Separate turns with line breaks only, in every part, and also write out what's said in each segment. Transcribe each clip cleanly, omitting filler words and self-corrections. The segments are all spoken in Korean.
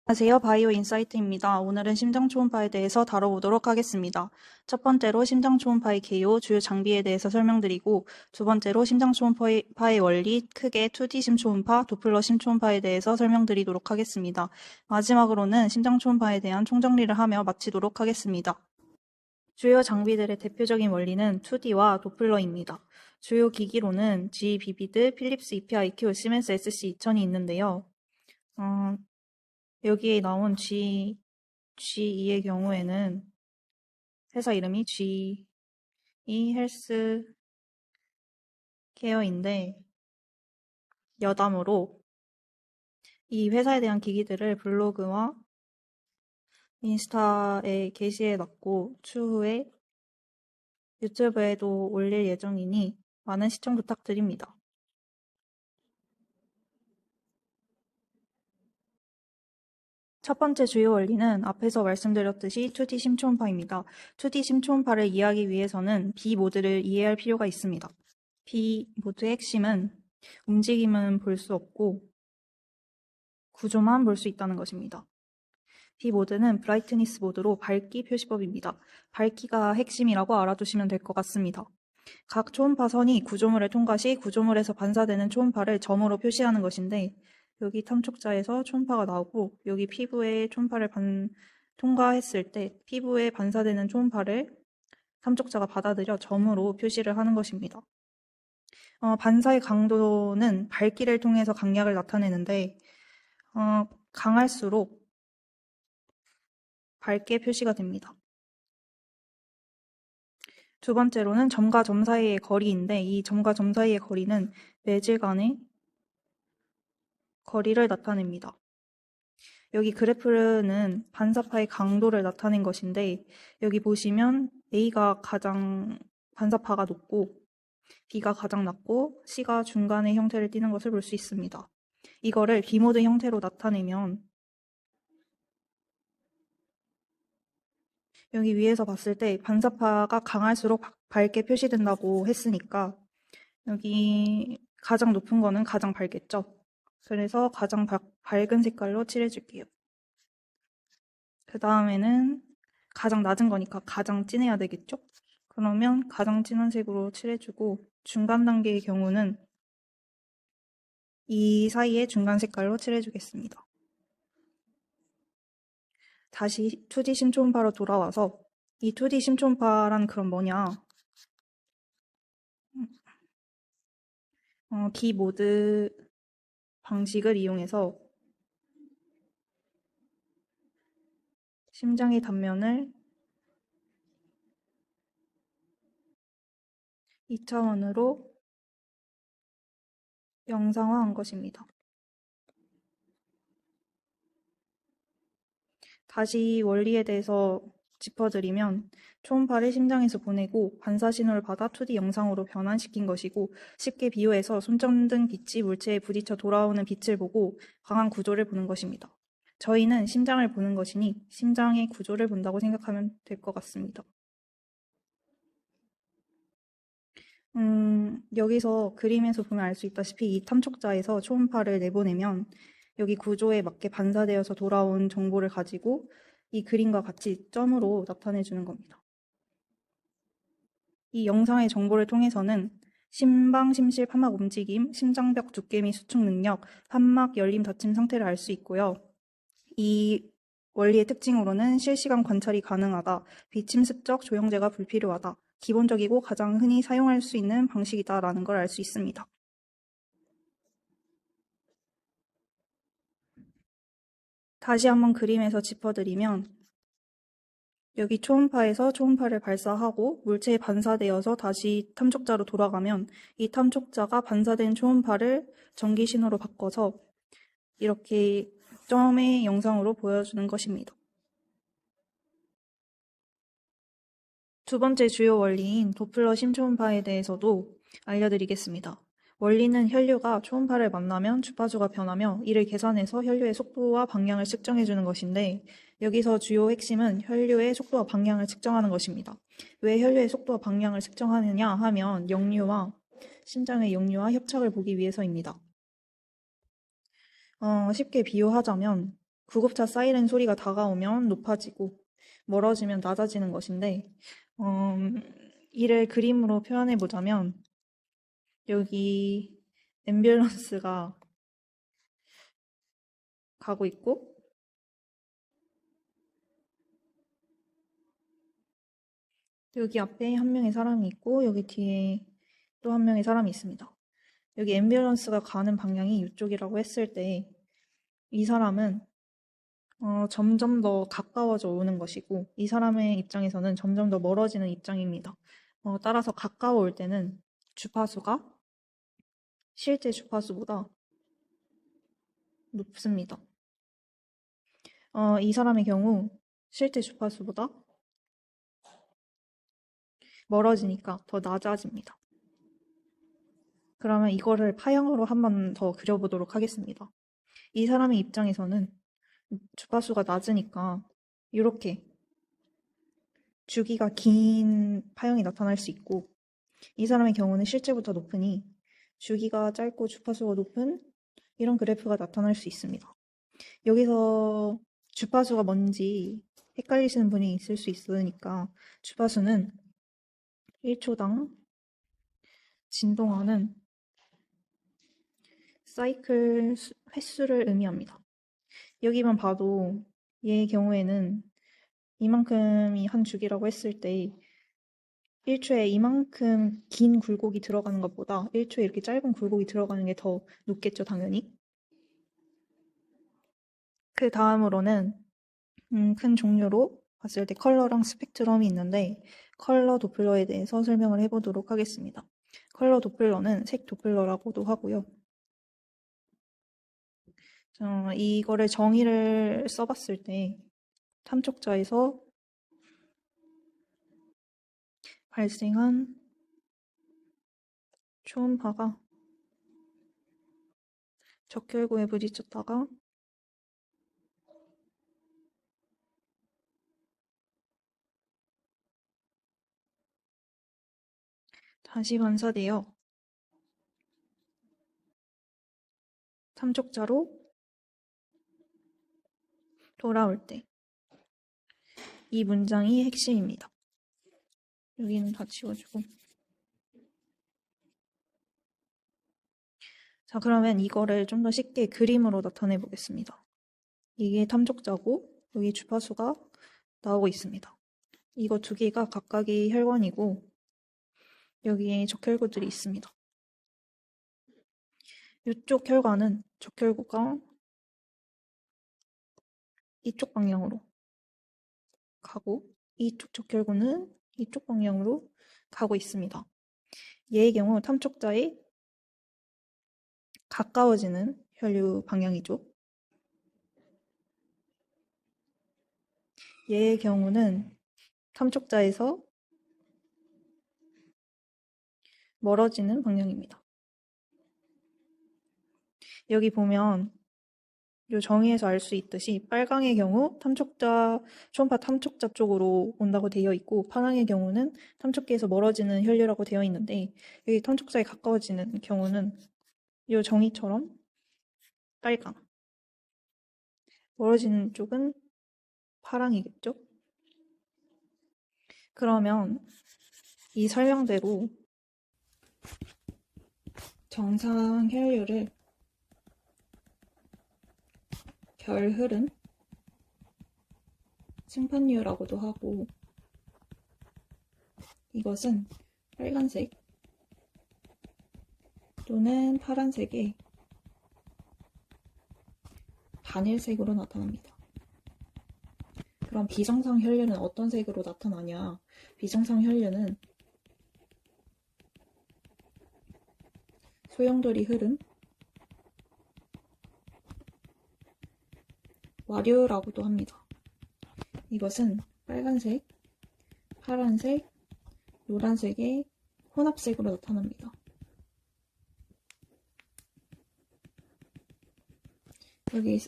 안녕하세요. 바이오 인사이트입니다. 오늘은 심장 초음파에 대해서 다뤄보도록 하겠습니다. 첫 번째로 심장 초음파의 개요, 주요 장비에 대해서 설명드리고, 두 번째로 심장 초음파의 원리, 크게 2D 심초음파, 도플러 심초음파에 대해서 설명드리도록 하겠습니다. 마지막으로는 심장 초음파에 대한 총정리를 하며 마치도록 하겠습니다. 주요 장비들의 대표적인 원리는 2D와 도플러입니다. 주요 기기로는 GE 비비드, 필립스 EPIQ, 시멘스 SC2000이 있는데요. 여기에 나온 GE의 경우에는 회사 이름이 GE 헬스케어인데 여담으로 이 회사에 대한 기기들을 블로그와 인스타에 게시해놨고 추후에 유튜브에도 올릴 예정이니 많은 시청 부탁드립니다. 첫 번째 주요 원리는 앞에서 말씀드렸듯이 2D 심초음파입니다. 2D 심초음파를 이해하기 위해서는 B 모드를 이해할 필요가 있습니다. B 모드의 핵심은 움직임은 볼 수 없고 구조만 볼 수 있다는 것입니다. B 모드는 브라이트니스 모드로 밝기 표시법입니다. 밝기가 핵심이라고 알아두시면 될 것 같습니다. 각 초음파선이 구조물을 통과 시 구조물에서 반사되는 초음파를 점으로 표시하는 것인데 여기 탐촉자에서 초음파가 나오고 여기 피부에 초음파를 통과했을 때 피부에 반사되는 초음파를 탐촉자가 받아들여 점으로 표시를 하는 것입니다. 반사의 강도는 밝기를 통해서 강약을 나타내는데 강할수록 밝게 표시가 됩니다. 두 번째로는 점과 점 사이의 거리인데 이 점과 점 사이의 거리는 매질 간의 거리를 나타냅니다. 여기 그래프는 반사파의 강도를 나타낸 것인데 여기 보시면 A가 가장 반사파가 높고 B가 가장 낮고 C가 중간의 형태를 띠는 것을 볼 수 있습니다. 이거를 B모드 형태로 나타내면 여기 위에서 봤을 때 반사파가 강할수록 밝게 표시된다고 했으니까 여기 가장 높은 거는 가장 밝겠죠. 그래서 가장 밝은 색깔로 칠해줄게요. 그 다음에는 가장 낮은 거니까 가장 진해야 되겠죠? 그러면 가장 진한 색으로 칠해주고 중간 단계의 경우는 이 사이에 중간 색깔로 칠해주겠습니다. 다시 2D 심초음파로 돌아와서 이 2D 심초음파란 그럼 뭐냐? 기 모드 방식을 이용해서 심장의 단면을 2차원으로 영상화한 것입니다. 다시 원리에 대해서 짚어드리면 초음파를 심장에서 보내고 반사 신호를 받아 2D 영상으로 변환시킨 것이고 쉽게 비유해서 손전등 빛이 물체에 부딪혀 돌아오는 빛을 보고 강한 구조를 보는 것입니다. 저희는 심장을 보는 것이니 심장의 구조를 본다고 생각하면 될 것 같습니다. 여기서 그림에서 보면 알 수 있다시피 이 탐촉자에서 초음파를 내보내면 여기 구조에 맞게 반사되어서 돌아온 정보를 가지고 이 그림과 같이 점으로 나타내 주는 겁니다. 이 영상의 정보를 통해서는 심방, 심실, 판막 움직임, 심장벽 두께 및 수축 능력, 판막 열림 닫힘 상태를 알 수 있고요. 이 원리의 특징으로는 실시간 관찰이 가능하다, 비침습적 조형제가 불필요하다, 기본적이고 가장 흔히 사용할 수 있는 방식이다라는 걸 알 수 있습니다. 다시 한번 그림에서 짚어드리면 여기 초음파에서 초음파를 발사하고 물체에 반사되어서 다시 탐촉자로 돌아가면 이 탐촉자가 반사된 초음파를 전기 신호로 바꿔서 이렇게 점의 영상으로 보여주는 것입니다. 두 번째 주요 원리인 도플러 심초음파에 대해서도 알려드리겠습니다. 원리는 혈류가 초음파를 만나면 주파수가 변하며 이를 계산해서 혈류의 속도와 방향을 측정해주는 것인데 여기서 주요 핵심은 혈류의 속도와 방향을 측정하는 것입니다. 왜 혈류의 속도와 방향을 측정하느냐 하면 역류와 심장의 역류와 협착을 보기 위해서입니다. 쉽게 비유하자면 구급차 사이렌 소리가 다가오면 높아지고 멀어지면 낮아지는 것인데 이를 그림으로 표현해 보자면 여기 앰뷸런스가 가고 있고 여기 앞에 한 명의 사람이 있고 여기 뒤에 또 한 명의 사람이 있습니다. 여기 앰뷸런스가 가는 방향이 이쪽이라고 했을 때 이 사람은 점점 더 가까워져 오는 것이고 이 사람의 입장에서는 점점 더 멀어지는 입장입니다. 따라서 가까워올 때는 주파수가 실제 주파수보다 높습니다. 이 사람의 경우 실제 주파수보다 멀어지니까 더 낮아집니다. 그러면 이거를 파형으로 한 번 더 그려보도록 하겠습니다. 이 사람의 입장에서는 주파수가 낮으니까 이렇게 주기가 긴 파형이 나타날 수 있고 이 사람의 경우는 실제보다 높으니 주기가 짧고 주파수가 높은 이런 그래프가 나타날 수 있습니다. 여기서 주파수가 뭔지 헷갈리시는 분이 있을 수 있으니까 주파수는 1초당 진동하는 사이클 횟수를 의미합니다. 여기만 봐도 얘의 경우에는 이만큼이 한 주기라고 했을 때 1초에 이만큼 긴 굴곡이 들어가는 것보다 1초에 이렇게 짧은 굴곡이 들어가는 게 더 높겠죠, 당연히. 그 다음으로는 큰 종류로 봤을 때 컬러랑 스펙트럼이 있는데 컬러 도플러에 대해서 설명을 해보도록 하겠습니다. 컬러 도플러는 색 도플러라고도 하고요. 이거를 정의를 써봤을 때 탐촉자에서 발생한 초음파가 적혈구에 부딪혔다가 다시 반사되어 탐촉자로 돌아올 때 이 문장이 핵심입니다. 여기는 다 지워주고 자, 그러면 이거를 좀 더 쉽게 그림으로 나타내 보겠습니다. 이게 탐촉자고 여기 주파수가 나오고 있습니다. 이거 두 개가 각각의 혈관이고 여기에 적혈구들이 있습니다. 이쪽 혈관은 적혈구가 이쪽 방향으로 가고 이쪽 적혈구는 이쪽 방향으로 가고 있습니다. 얘의 경우 탐촉자에 가까워지는 혈류 방향이죠. 얘의 경우는 탐촉자에서 멀어지는 방향입니다. 여기 보면 이 정의에서 알 수 있듯이 빨강의 경우 초음파 탐촉자 쪽으로 온다고 되어 있고 파랑의 경우는 탐촉기에서 멀어지는 혈류라고 되어 있는데 여기 탐촉자에 가까워지는 경우는 이 정의처럼 빨강, 멀어지는 쪽은 파랑이겠죠? 그러면 이 설명대로 정상 혈류를 결흐름, 심판류라고도 하고 이것은 빨간색 또는 파란색의 단일색으로 나타납니다. 그럼 비정상 혈류는 어떤 색으로 나타나냐? 비정상 혈류는 소용돌이 흐름, 와류라고도 합니다. 이것은 빨간색, 파란색, 노란색의 혼합색으로 나타납니다. 여기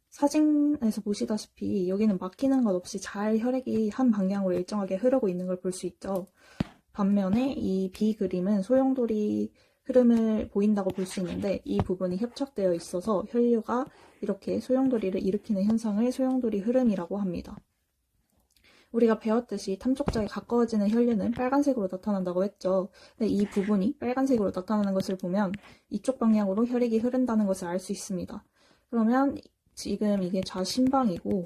사진에서 보시다시피 여기는 막히는 것 없이 잘 혈액이 한 방향으로 일정하게 흐르고 있는 걸 볼 수 있죠. 반면에 이 B 그림은 소용돌이 흐름을 보인다고 볼 수 있는데 이 부분이 협착되어 있어서 혈류가 이렇게 소용돌이를 일으키는 현상을 소용돌이 흐름이라고 합니다. 우리가 배웠듯이 탐족자에 가까워지는 혈류는 빨간색으로 나타난다고 했죠. 근데 이 부분이 빨간색으로 나타나는 것을 보면 이쪽 방향으로 혈액이 흐른다는 것을 알 수 있습니다. 그러면 지금 이게 좌심방이고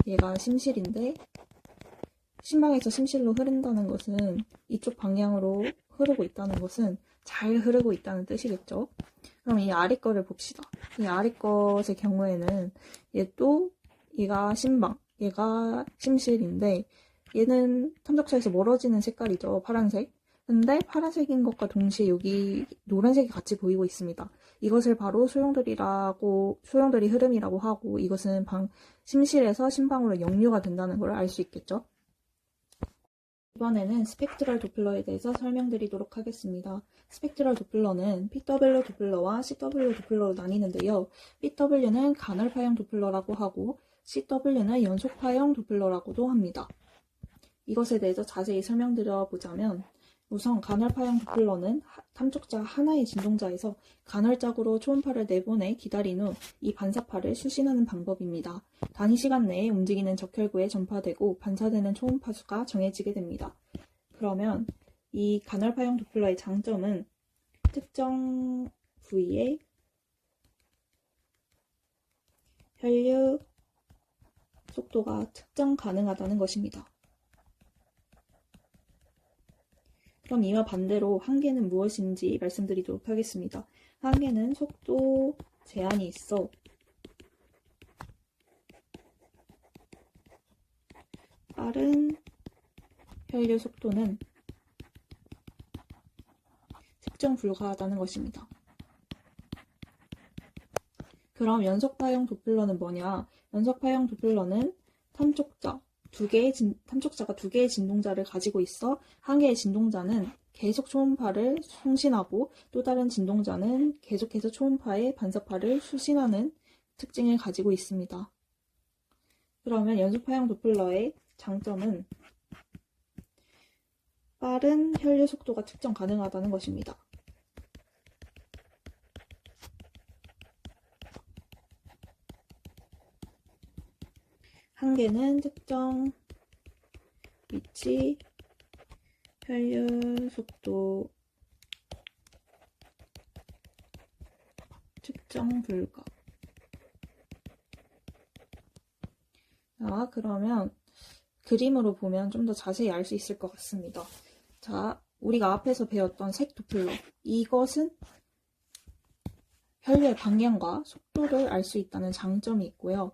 얘가 심실인데 심방에서 심실로 흐른다는 것은 이쪽 방향으로 흐르고 있다는 것은 잘 흐르고 있다는 뜻이겠죠. 그럼 이 아래 거를 봅시다. 이 아래 것의 경우에는 얘가 심방, 얘가 심실인데 얘는 탐적자에서 멀어지는 색깔이죠. 파란색. 근데 파란색인 것과 동시에 여기 노란색이 같이 보이고 있습니다. 이것을 바로 소용돌이 흐름이라고 하고 이것은 심실에서 심방으로 역류가 된다는 걸 알 수 있겠죠. 이번에는 스펙트럴 도플러에 대해서 설명드리도록 하겠습니다. 스펙트럴 도플러는 PW 도플러와 CW 도플러로 나뉘는데요. PW는 간헐파형 도플러라고 하고 CW는 연속파형 도플러라고도 합니다. 이것에 대해서 자세히 설명드려보자면 우선 간헐파형 도플러는 탐족자 하나의 진동자에서 간헐적으로 초음파를 내보내 기다린 후 이 반사파를 수신하는 방법입니다. 단위 시간 내에 움직이는 적혈구에 전파되고 반사되는 초음파 수가 정해지게 됩니다. 그러면 이 간헐파형 도플러의 장점은 특정 부위에 혈류 속도가 측정 가능하다는 것입니다. 그럼 이와 반대로 한계는 무엇인지 말씀드리도록 하겠습니다. 한계는 속도 제한이 있어 빠른 혈류 속도는 측정 불가하다는 것입니다. 그럼 연속파형 도플러는 뭐냐? 연속파형 도플러는 탐족자가 두 개의 진동자를 가지고 있어 한 개의 진동자는 계속 초음파를 송신하고 또 다른 진동자는 계속해서 초음파의 반사파를 수신하는 특징을 가지고 있습니다. 그러면 연속파형 도플러의 장점은 빠른 혈류 속도가 측정 가능하다는 것입니다. 한계는 특정 위치, 혈류 속도 측정 불가. 자, 그러면 그림으로 보면 좀 더 자세히 알 수 있을 것 같습니다. 자, 우리가 앞에서 배웠던 색 도플러. 이것은 혈류의 방향과 속도를 알 수 있다는 장점이 있고요.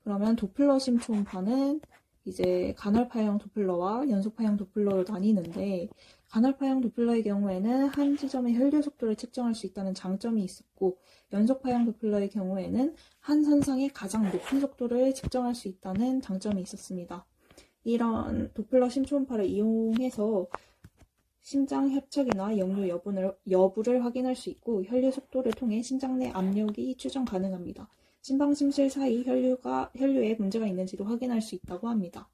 그러면 도플러심 초음파는 이제 간헐파형 도플러와 연속파형 도플러로 나뉘는데 간헐파형 도플러의 경우에는 한 지점의 혈류 속도를 측정할 수 있다는 장점이 있었고 연속파형 도플러의 경우에는 한 선상의 가장 높은 속도를 측정할 수 있다는 장점이 있었습니다. 이런 도플러심 초음파를 이용해서 심장 협착이나 역류 여부를 확인할 수 있고 혈류 속도를 통해 심장 내 압력이 추정 가능합니다. 심방 심실 사이 혈류에 문제가 있는지도 확인할 수 있다고 합니다.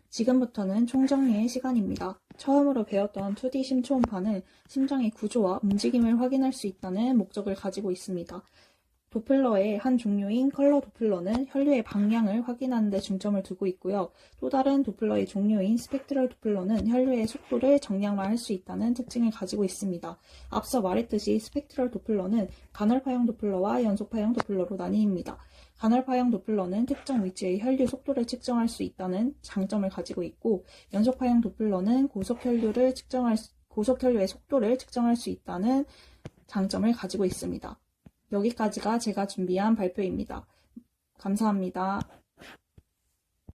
지금부터는 총정리의 시간입니다. 처음으로 배웠던 2D 심초음파는 심장의 구조와 움직임을 확인할 수 있다는 목적을 가지고 있습니다. 도플러의 한 종류인 컬러 도플러는 혈류의 방향을 확인하는 데 중점을 두고 있고요. 또 다른 도플러의 종류인 스펙트럴 도플러는 혈류의 속도를 정량화할 수 있다는 특징을 가지고 있습니다. 앞서 말했듯이 스펙트럴 도플러는 간헐파형 도플러와 연속파형 도플러로 나뉩니다. 간헐파형 도플러는 특정 위치의 혈류 속도를 측정할 수 있다는 장점을 가지고 있고 연속파형 도플러는 고속혈류의 속도를 측정할 수 있다는 장점을 가지고 있습니다. 여기까지가 제가 준비한 발표입니다. 감사합니다.